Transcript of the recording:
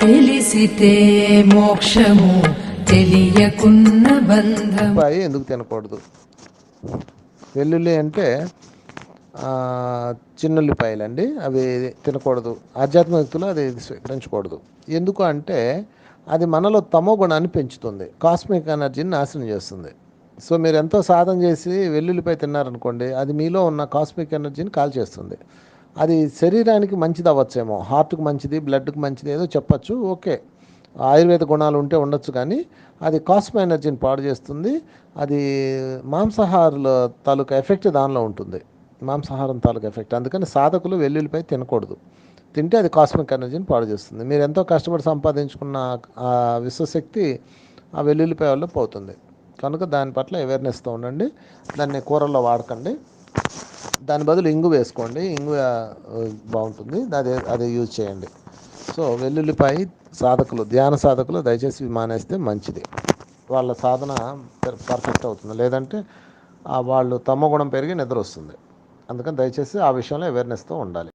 తెలిసితే మోక్షము తెలియకున్న బంధము. ఎందుకు తినకూడదు? వెల్లుల్లి అంటే చిన్నుల్లిపాయలు అండి, అవి తినకూడదు. ఆధ్యాత్మిక వ్యక్తులు అది స్వీకరించకూడదు. ఎందుకు అంటే అది మనలో తమో గుణాన్ని పెంచుతుంది, కాస్మిక్ ఎనర్జీని నాశనం చేస్తుంది. సో మీరు ఎంతో సాధన చేసి వెల్లుల్లిపాయ తిన్నారనుకోండి, అది మీలో ఉన్న కాస్మిక్ ఎనర్జీని కాల్చేస్తుంది. అది శరీరానికి మంచిది అవ్వచ్చేమో, హార్ట్కి మంచిది, బ్లడ్కి మంచిది ఏదో చెప్పచ్చు, ఓకే, ఆయుర్వేద గుణాలు ఉంటే ఉండొచ్చు, కానీ అది కాస్మిక్ ఎనర్జీని పాడు చేస్తుంది. అది మాంసాహారుల తాలూకా ఎఫెక్ట్ దానిలో ఉంటుంది, మాంసాహారం తాలూకా ఎఫెక్ట్. అందుకని సాధకులు వెల్లుల్లిపాయ తినకూడదు. తింటే అది కాస్మిక్ ఎనర్జీని పాడు చేస్తుంది. మీరు ఎంతో కష్టపడి సంపాదించుకున్న ఆ విశ్వశక్తి ఆ వెల్లుల్లిపాయ వల్ల పోతుంది. కనుక దాని పట్ల అవేర్నెస్తో ఉండండి. దాన్ని కూరల్లో వాడకండి, దాని బదులు ఇంగు వేసుకోండి, ఇంగు బాగుంటుంది, అది యూజ్ చేయండి. సో వెల్లుల్లిపాయ సాధకులు, ధ్యాన సాధకులు దయచేసి మానేస్తే మంచిది. వాళ్ళ సాధన పర్ఫెక్ట్ అవుతుంది, లేదంటే వాళ్ళు తమో గుణం పెరిగి నిద్ర వస్తుంది. అందుకని దయచేసి ఆ విషయంలో అవేర్నెస్తో ఉండాలి.